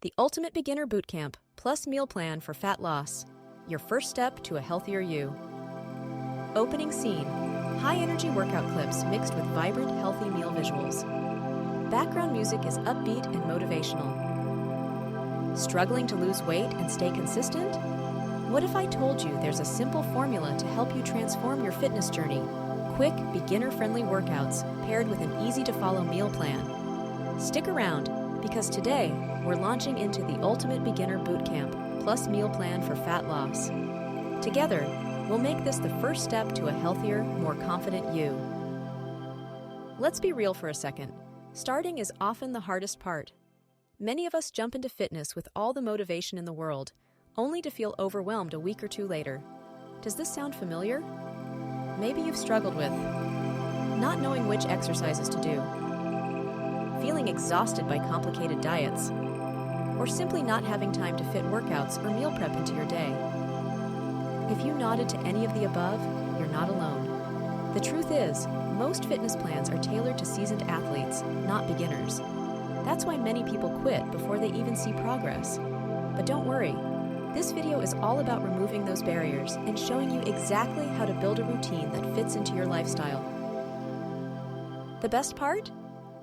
the Ultimate Beginner Bootcamp plus Meal Plan for Fat Loss, your first step to a healthier you. Opening scene, high-energy workout clips mixed with vibrant, healthy meal visuals. Background music is upbeat and motivational. Struggling to lose weight and stay consistent? What if I told you there's a simple formula to help you transform your fitness journey? Quick, beginner-friendly workouts paired with an easy-to-follow meal plan. Stick around, because today we're launching into the Ultimate Beginner Bootcamp plus Meal Plan for Fat Loss. Together, we'll make this the first step to a healthier, more confident you. Let's be real for a second. Starting is often the hardest part. Many of us jump into fitness with all the motivation in the world, only to feel overwhelmed a week or two later. Does this sound familiar? Maybe you've struggled with not knowing which exercises to do, feeling exhausted by complicated diets, or simply not having time to fit workouts or meal prep into your day. If you nodded to any of the above, you're not alone. The truth is, most fitness plans are tailored to seasoned athletes, not beginners. That's why many people quit before they even see progress. But don't worry, this video is all about removing those barriers and showing you exactly how to build a routine that fits into your lifestyle. The best part?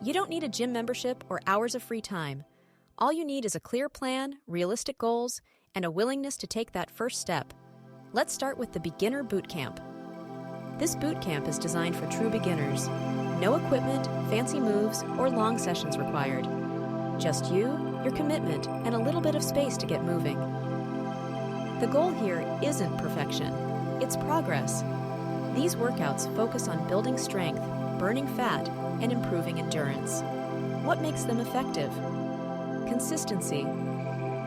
You don't need a gym membership or hours of free time. All you need is a clear plan, realistic goals, and a willingness to take that first step. Let's start with the Beginner Bootcamp. This bootcamp is designed for true beginners. No equipment, fancy moves, or long sessions required. Just you, your commitment, and a little bit of space to get moving. The goal here isn't perfection, it's progress. These workouts focus on building strength, burning fat, and improving endurance. What makes them effective? Consistency.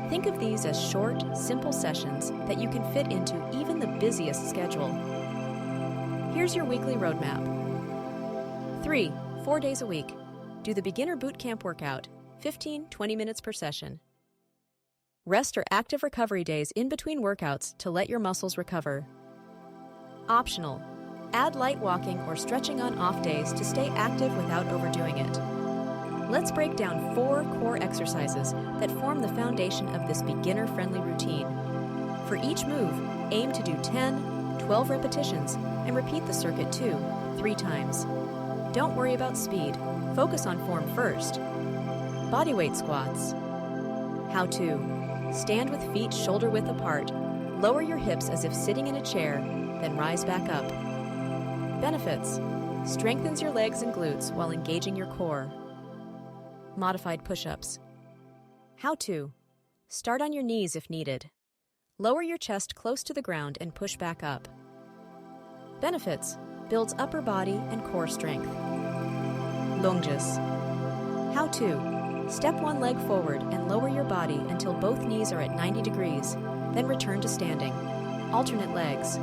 Think of these as short, simple sessions that you can fit into even the busiest schedule. Here's your weekly roadmap. 4 days a week. Do the Beginner Bootcamp workout, 15-20 minutes per session. Rest or active recovery days in between workouts to let your muscles recover. Optional. Add light walking or stretching on off days to stay active without overdoing it. Let's break down 4 core exercises that form the foundation of this beginner-friendly routine. For each move, aim to do 10, 12 repetitions and repeat the circuit 2-3 times. Don't worry about speed. Focus on form first. Bodyweight squats. How to. Stand with feet shoulder-width apart. Lower your hips as if sitting in a chair, then rise back up. Benefits. Strengthens your legs and glutes while engaging your core. Modified push-ups. How to. Start on your knees if needed. Lower your chest close to the ground and push back up. Benefits. Builds upper body and core strength. Lunges. How to. Step one leg forward and lower your body until both knees are at 90 degrees, then return to standing. Alternate legs.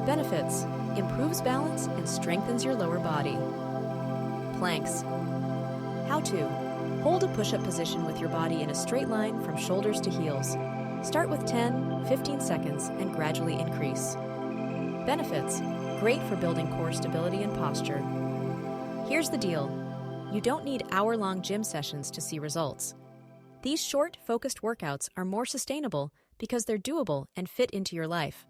Benefits. Improves balance and strengthens your lower body. Planks. How to. Hold a push-up position with your body in a straight line from shoulders to heels. Start with 10-15 seconds and gradually increase. Benefits. Great for building core stability and posture. Here's the deal. You don't need hour-long gym sessions to see results. These short, focused workouts are more sustainable because they're doable and fit into your life.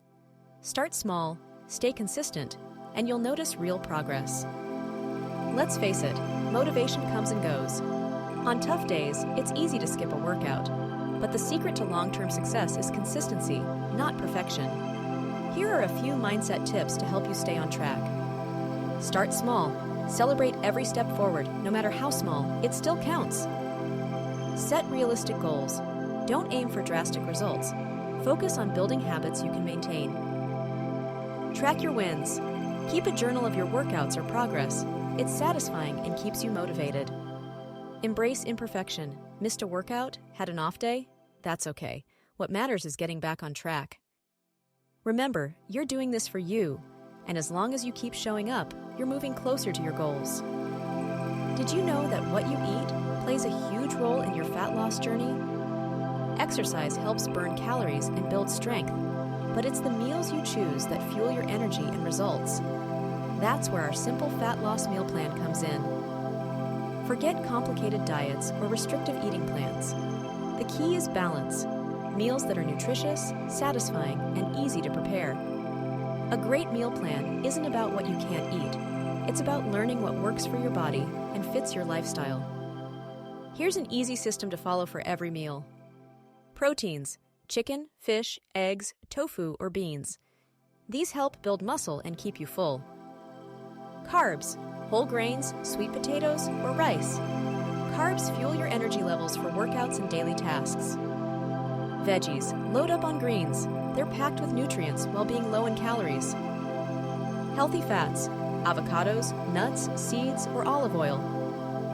Start small, stay consistent, and you'll notice real progress. Let's face it, motivation comes and goes. On tough days, it's easy to skip a workout, but the secret to long-term success is consistency, not perfection. Here are a few mindset tips to help you stay on track. Start small. Celebrate every step forward, no matter how small, it still counts. Set realistic goals. Don't aim for drastic results. Focus on building habits you can maintain. Track your wins. Keep a journal of your workouts or progress. It's satisfying and keeps you motivated. Embrace imperfection. Missed a workout? Had an off day? That's okay. What matters is getting back on track. Remember, you're doing this for you, and as long as you keep showing up, you're moving closer to your goals. Did you know that what you eat plays a huge role in your fat loss journey? Exercise helps burn calories and build strength, but it's the meals you choose that fuel your energy and results. That's where our simple fat loss meal plan comes in. Forget complicated diets or restrictive eating plans. The key is balance. Meals that are nutritious, satisfying, and easy to prepare. A great meal plan isn't about what you can't eat. It's about learning what works for your body and fits your lifestyle. Here's an easy system to follow for every meal. Proteins: chicken, fish, eggs, tofu, or beans. These help build muscle and keep you full. Carbs: whole grains, sweet potatoes, or rice. Carbs fuel your energy levels for workouts and daily tasks. Veggies: load up on greens. They're packed with nutrients while being low in calories. Healthy fats: avocados, nuts, seeds, or olive oil.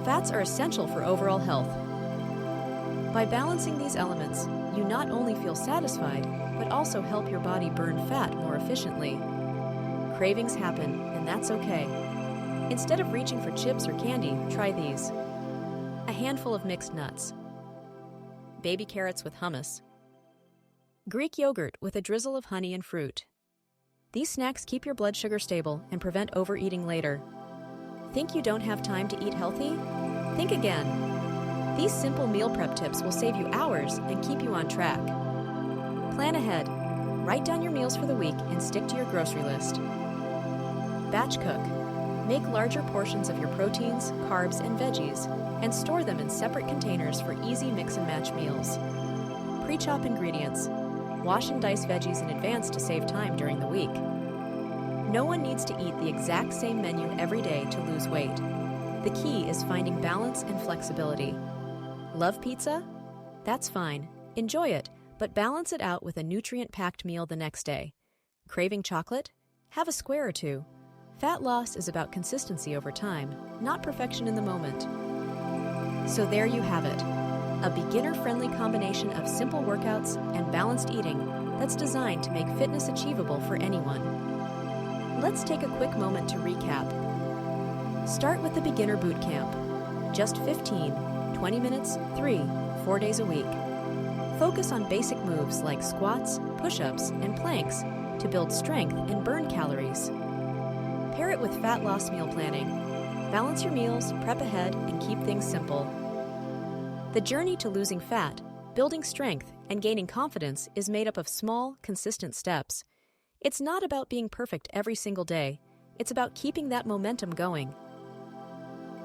Fats are essential for overall health. By balancing these elements, you not only feel satisfied, but also help your body burn fat more efficiently. Cravings happen, and that's okay. Instead of reaching for chips or candy, try these. A handful of mixed nuts. Baby carrots with hummus. Greek yogurt with a drizzle of honey and fruit. These snacks keep your blood sugar stable and prevent overeating later. Think you don't have time to eat healthy? Think again. These simple meal prep tips will save you hours and keep you on track. Plan ahead. Write down your meals for the week and stick to your grocery list. Batch cook. Make larger portions of your proteins, carbs, and veggies, and store them in separate containers for easy mix and match meals. Pre-chop ingredients. Wash and dice veggies in advance to save time during the week. No one needs to eat the exact same menu every day to lose weight. The key is finding balance and flexibility. Love pizza? That's fine. Enjoy it, but balance it out with a nutrient-packed meal the next day. Craving chocolate? Have a square or two. Fat loss is about consistency over time, not perfection in the moment. So there you have it. A beginner-friendly combination of simple workouts and balanced eating that's designed to make fitness achievable for anyone. Let's take a quick moment to recap. Start with the Beginner Bootcamp. Just 15, 20 minutes, 3-4 days a week. Focus on basic moves like squats, push-ups, and planks to build strength and burn calories. Pair it with fat loss meal planning. Balance your meals, prep ahead, and keep things simple. The journey to losing fat, building strength, and gaining confidence is made up of small, consistent steps. It's not about being perfect every single day. It's about keeping that momentum going.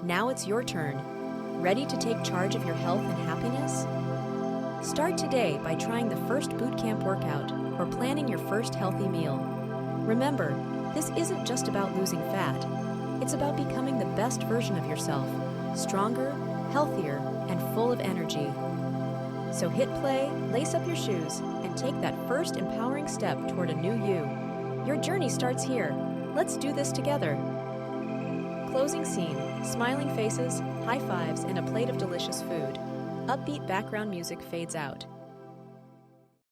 Now it's your turn. Ready to take charge of your health and happiness? Start today by trying the first bootcamp workout or planning your first healthy meal. Remember, this isn't just about losing fat. It's about becoming the best version of yourself, stronger, healthier, and full of energy. So hit play, lace up your shoes, and take that first empowering step toward a new you. Your journey starts here. Let's do this together. Closing scene, smiling faces, high fives, and a plate of delicious food. Upbeat background music fades out.